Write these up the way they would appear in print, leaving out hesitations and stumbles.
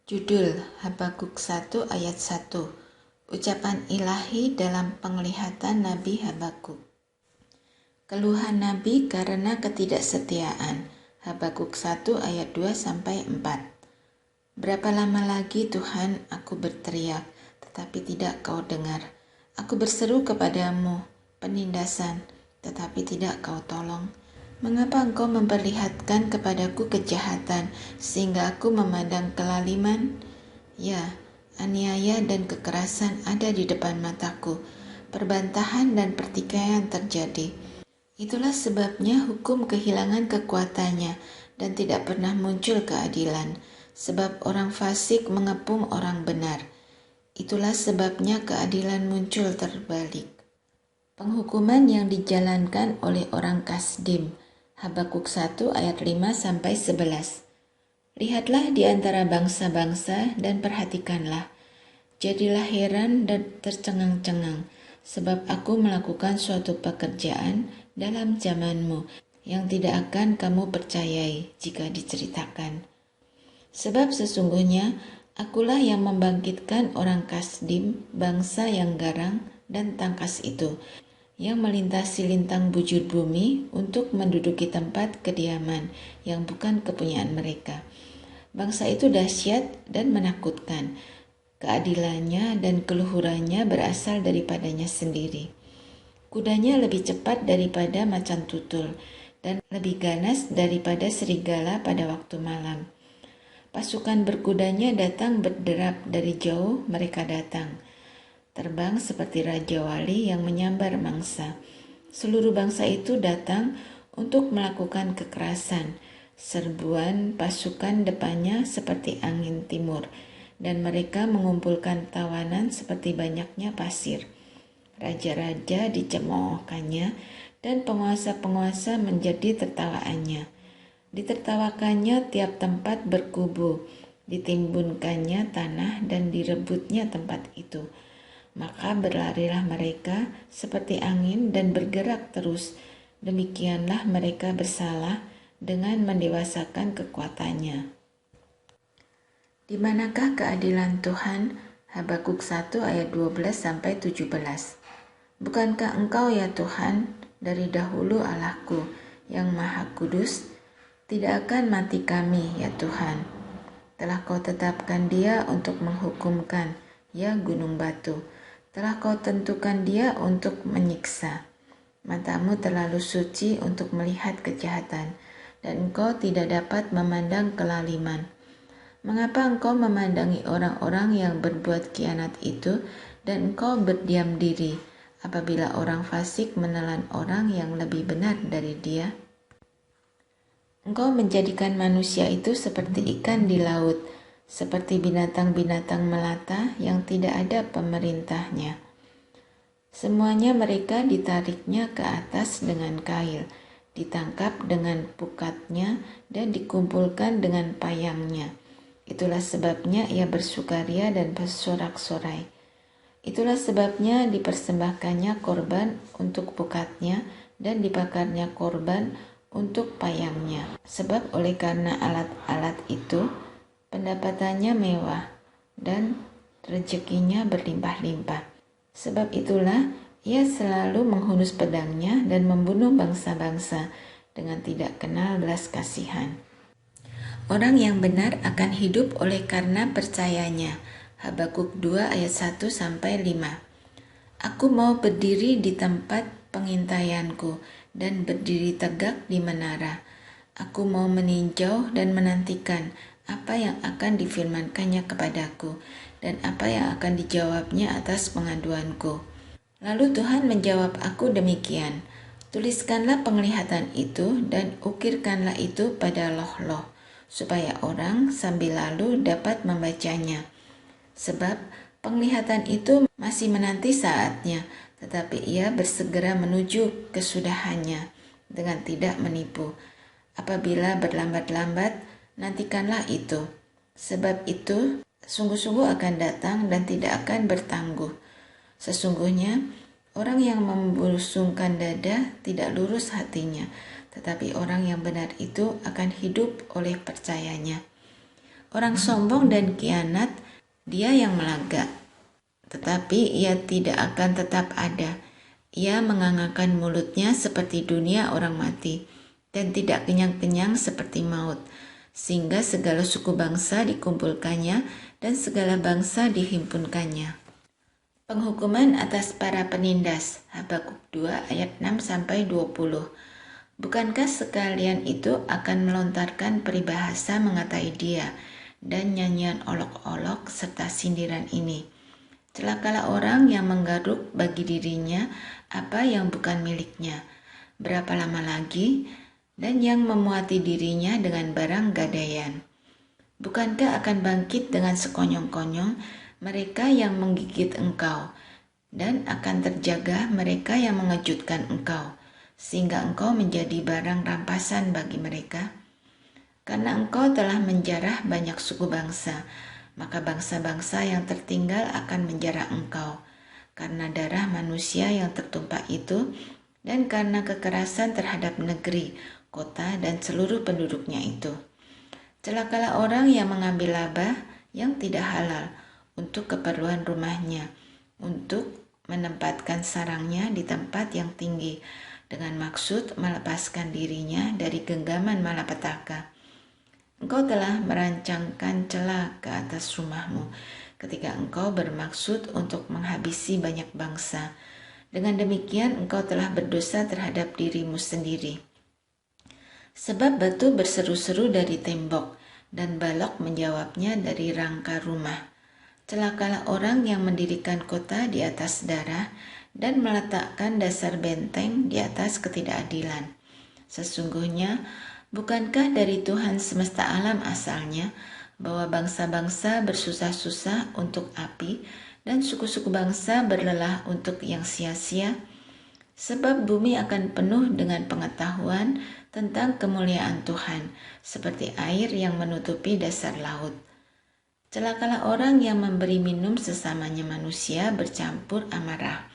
Judul Habakuk 1 ayat 1. Ucapan ilahi dalam penglihatan Nabi Habakuk. Keluhan Nabi karena ketidaksetiaan. Habakuk 1 ayat 2-4. Berapa lama lagi Tuhan aku berteriak, tetapi tidak kau dengar. Aku berseru kepadamu, penindasan, tetapi tidak kau tolong. Mengapa engkau memperlihatkan kepadaku kejahatan, sehingga aku memandang kelaliman? Ya, aniaya dan kekerasan ada di depan mataku. Perbantahan dan pertikaian terjadi. Itulah sebabnya hukum kehilangan kekuatannya dan tidak pernah muncul keadilan, sebab orang fasik mengepung orang benar. Itulah sebabnya keadilan muncul terbalik. Penghukuman yang dijalankan oleh orang Kasdim. Habakuk 1 ayat 5-11. Lihatlah di antara bangsa-bangsa dan perhatikanlah. Jadilah heran dan tercengang-cengang, sebab aku melakukan suatu pekerjaan dalam zamanmu yang tidak akan kamu percayai jika diceritakan. Sebab sesungguhnya akulah yang membangkitkan orang Kasdim, bangsa yang garang dan tangkas itu, yang melintasi lintang bujur bumi untuk menduduki tempat kediaman yang bukan kepunyaan mereka. Bangsa itu dahsyat dan menakutkan. Keadilannya dan keluhurannya berasal daripadanya sendiri. Kudanya lebih cepat daripada macan tutul dan lebih ganas daripada serigala pada waktu malam. Pasukan berkudanya datang berderap dari jauh, mereka datang. Terbang seperti Raja Wali yang menyambar mangsa. Seluruh bangsa itu datang untuk melakukan kekerasan. Serbuan pasukan depannya seperti angin timur, dan mereka mengumpulkan tawanan seperti banyaknya pasir. Raja-raja dicemoohkannya, dan penguasa-penguasa menjadi tertawaannya. Ditertawakannya tiap tempat berkubu, ditimbunkannya tanah dan direbutnya tempat itu. Maka berlarilah mereka seperti angin dan bergerak terus. Demikianlah mereka bersalah dengan mendewasakan kekuatannya. Di manakah keadilan Tuhan? Habakuk 1 ayat 12-17. Bukankah Engkau ya Tuhan dari dahulu Allahku yang Maha Kudus? Tidak akan mati kami ya Tuhan. Telah Kau tetapkan Dia untuk menghukumkan, ya gunung batu. Telah Kau tentukan dia untuk menyiksa. Matamu terlalu suci untuk melihat kejahatan, dan Engkau tidak dapat memandang kelaliman. Mengapa Engkau memandangi orang-orang yang berbuat khianat itu, dan Engkau berdiam diri apabila orang fasik menelan orang yang lebih benar dari dia? Engkau menjadikan manusia itu seperti ikan di laut, seperti binatang-binatang melata yang tidak ada pemerintahnya. Semuanya mereka ditariknya ke atas dengan kail, ditangkap dengan pukatnya dan dikumpulkan dengan payangnya. Itulah sebabnya ia bersukaria dan bersorak-sorai. Itulah sebabnya dipersembahkannya korban untuk pukatnya dan dibakarnya korban untuk payangnya. Sebab oleh karena alat-alat itu, pendapatannya mewah dan rezekinya berlimpah-limpah. Sebab itulah ia selalu menghunus pedangnya dan membunuh bangsa-bangsa dengan tidak kenal belas kasihan. Orang yang benar akan hidup oleh karena percayanya. Habakuk 2 ayat 1-5. Aku mau berdiri di tempat pengintaianku dan berdiri tegak di menara. Aku mau meninjau dan menantikan apa yang akan difirmankannya kepadaku dan apa yang akan dijawabnya atas pengaduanku. Lalu Tuhan menjawab aku demikian, tuliskanlah penglihatan itu dan ukirkanlah itu pada loh-loh, supaya orang sambil lalu dapat membacanya. Sebab penglihatan itu masih menanti saatnya, tetapi ia bersegera menuju kesudahannya dengan tidak menipu. Apabila berlambat-lambat, nantikanlah itu. Sebab itu sungguh-sungguh akan datang dan tidak akan bertangguh. Sesungguhnya orang yang membusungkan dada tidak lurus hatinya, tetapi orang yang benar itu akan hidup oleh percayanya. Orang sombong dan kianat, dia yang melagak. Tetapi ia tidak akan tetap ada. Ia mengangangkan mulutnya seperti dunia orang mati, dan tidak kenyang-kenyang seperti maut, sehingga segala suku bangsa dikumpulkannya dan segala bangsa dihimpunkannya. Penghukuman atas para penindas, Habakuk 2 ayat 6-20. Bukankah sekalian itu akan melontarkan peribahasa mengatai dia, dan nyanyian olok-olok serta sindiran ini? Celakalah orang yang menggaruk bagi dirinya apa yang bukan miliknya. Berapa lama lagi? Dan yang memuati dirinya dengan barang gadaian. Bukankah akan bangkit dengan sekonyong-konyong mereka yang menggigit engkau, dan akan terjaga mereka yang mengejutkan engkau, sehingga engkau menjadi barang rampasan bagi mereka? Karena engkau telah menjarah banyak suku bangsa, maka bangsa-bangsa yang tertinggal akan menjarah engkau, karena darah manusia yang tertumpah itu, dan karena kekerasan terhadap negeri, kota, dan seluruh penduduknya itu. Celakalah orang yang mengambil laba yang tidak halal untuk keperluan rumahnya, untuk menempatkan sarangnya di tempat yang tinggi, dengan maksud melepaskan dirinya dari genggaman malapetaka. Engkau telah merancangkan celah ke atas rumahmu ketika engkau bermaksud untuk menghabisi banyak bangsa. Dengan demikian engkau telah berdosa terhadap dirimu sendiri. Sebab batu berseru-seru dari tembok, dan balok menjawabnya dari rangka rumah. Celakalah orang yang mendirikan kota di atas darah dan meletakkan dasar benteng di atas ketidakadilan. Sesungguhnya, bukankah dari Tuhan semesta alam asalnya bahwa bangsa-bangsa bersusah-susah untuk api dan suku-suku bangsa berlelah untuk yang sia-sia? Sebab bumi akan penuh dengan pengetahuan tentang kemuliaan Tuhan, seperti air yang menutupi dasar laut. Celakalah orang yang memberi minum sesamanya manusia bercampur amarah,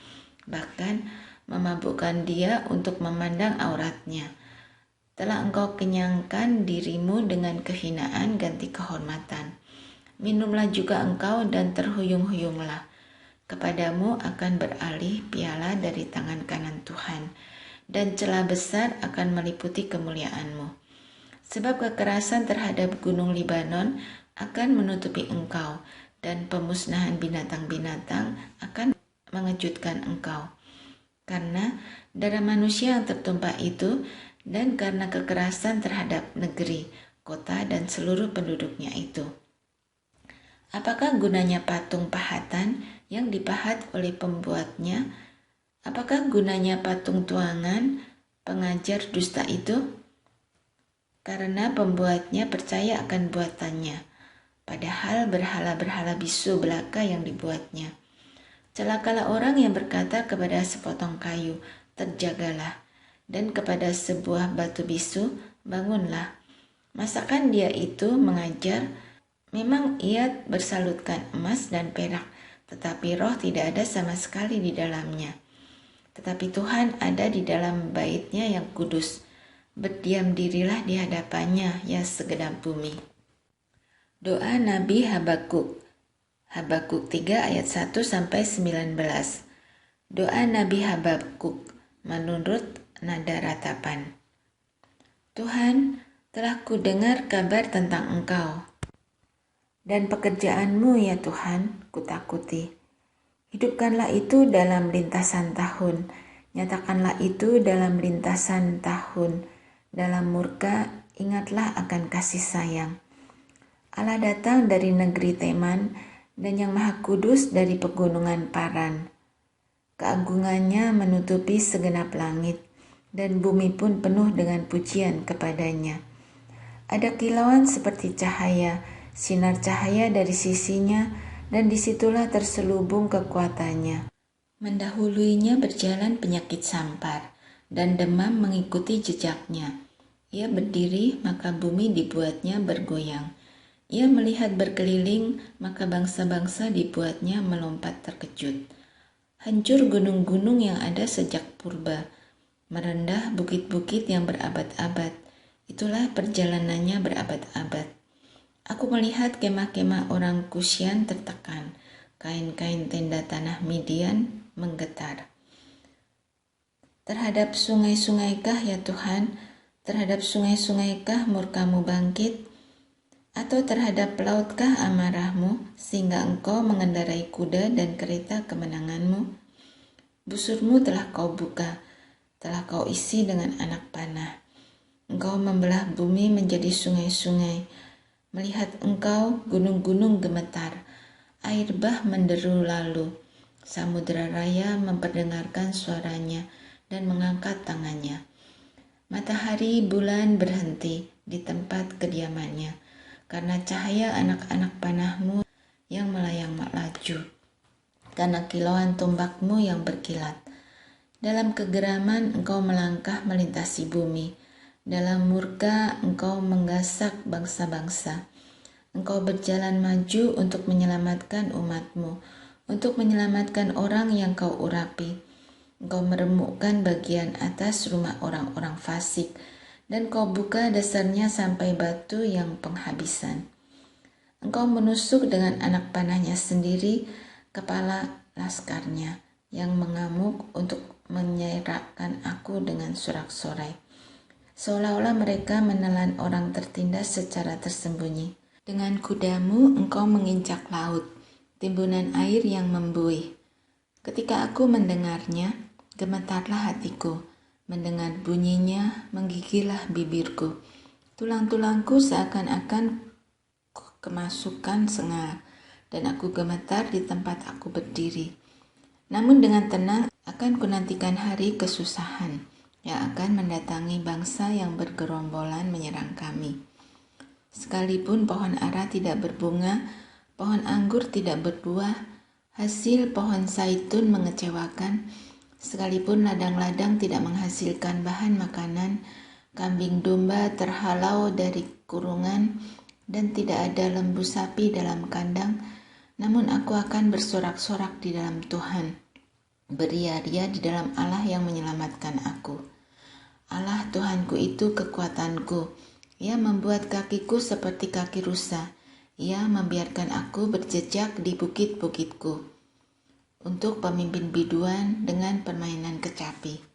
bahkan memabukkan dia untuk memandang auratnya. Telah engkau kenyangkan dirimu dengan kehinaan ganti kehormatan. Minumlah juga engkau dan terhuyung-huyunglah. Kepadamu akan beralih piala dari tangan kanan Tuhan, dan celah besar akan meliputi kemuliaanmu. Sebab kekerasan terhadap gunung Libanon akan menutupi engkau, dan pemusnahan binatang-binatang akan mengejutkan engkau. Karena darah manusia yang tertumpah itu, dan karena kekerasan terhadap negeri, kota, dan seluruh penduduknya itu. Apakah gunanya patung pahatan yang dipahat oleh pembuatnya? Apakah gunanya patung tuangan pengajar dusta itu? Karena pembuatnya percaya akan buatannya, padahal berhala-berhala bisu belaka yang dibuatnya. Celakalah orang yang berkata kepada sepotong kayu, terjagalah, dan kepada sebuah batu bisu, bangunlah. Masakan dia itu mengajar? Memang ia bersalutkan emas dan perak, tetapi roh tidak ada sama sekali di dalamnya. Tetapi Tuhan ada di dalam bait-Nya yang kudus. Berdiam dirilah di hadapannya, ya segenap bumi. Doa Nabi Habakuk. Habakuk 3 ayat 1-19. Doa Nabi Habakuk menurut nada ratapan. Tuhan, telah kudengar kabar tentang Engkau dan pekerjaanmu ya Tuhan, kutakuti. Hidupkanlah itu dalam lintasan tahun, nyatakanlah itu dalam lintasan tahun. Dalam murka, ingatlah akan kasih sayang. Allah datang dari negeri Teman, dan yang Maha Kudus dari pegunungan Paran. Keagungannya menutupi segenap langit, dan bumi pun penuh dengan pujian kepadanya. Ada kilauan seperti cahaya, sinar cahaya dari sisinya, dan disitulah terselubung kekuatannya. Mendahuluinya berjalan penyakit sampar, dan demam mengikuti jejaknya. Ia berdiri, maka bumi dibuatnya bergoyang. Ia melihat berkeliling, maka bangsa-bangsa dibuatnya melompat terkejut. Hancur gunung-gunung yang ada sejak purba, merendah bukit-bukit yang berabad-abad. Itulah perjalanannya berabad-abad. Aku melihat kemah-kemah orang Kusyan tertekan, kain-kain tenda tanah Midian menggetar. Terhadap sungai-sungaikah ya Tuhan, terhadap sungai-sungaikah murka-Mu bangkit? Atau terhadap lautkah amarah-Mu, sehingga Engkau mengendarai kuda dan kereta kemenangan-Mu? Busur-Mu telah Kau buka, telah Kau isi dengan anak panah. Engkau membelah bumi menjadi sungai-sungai. Melihat Engkau, gunung-gunung gemetar, air bah menderu lalu. Samudera raya memperdengarkan suaranya dan mengangkat tangannya. Matahari bulan berhenti di tempat kediamannya, karena cahaya anak-anak panah-Mu yang melayang laju, karena kilauan tombak-Mu yang berkilat. Dalam kegeraman Engkau melangkah melintasi bumi. Dalam murka Engkau menggasak bangsa-bangsa. Engkau berjalan maju untuk menyelamatkan umat-Mu, untuk menyelamatkan orang yang Kau urapi. Engkau meremukkan bagian atas rumah orang-orang fasik, dan Kau buka dasarnya sampai batu yang penghabisan. Engkau menusuk dengan anak panahnya sendiri kepala laskarnya yang mengamuk untuk menyerahkan aku dengan sorak-sorai. Seolah-olah mereka menelan orang tertindas secara tersembunyi. Dengan kuda-Mu Engkau menginjak laut, timbunan air yang membuih. Ketika aku mendengarnya, gemetarlah hatiku. Mendengar bunyinya, menggigillah bibirku. Tulang-tulangku seakan-akan kemasukan sengal, dan aku gemetar di tempat aku berdiri. Namun dengan tenang akan kunantikan hari kesusahan yang akan mendatangi bangsa yang bergerombolan menyerang kami. Sekalipun pohon ara tidak berbunga, pohon anggur tidak berbuah, hasil pohon zaitun mengecewakan, sekalipun ladang-ladang tidak menghasilkan bahan makanan, kambing domba terhalau dari kurungan, dan tidak ada lembu sapi dalam kandang, namun aku akan bersorak-sorak di dalam Tuhan, beria-ria di dalam Allah yang menyelamatkan aku. Allah Tuhanku itu kekuatanku. Ia membuat kakiku seperti kaki rusa. Ia membiarkan aku berjejak di bukit-bukitku untuk pemimpin biduan dengan permainan kecapi.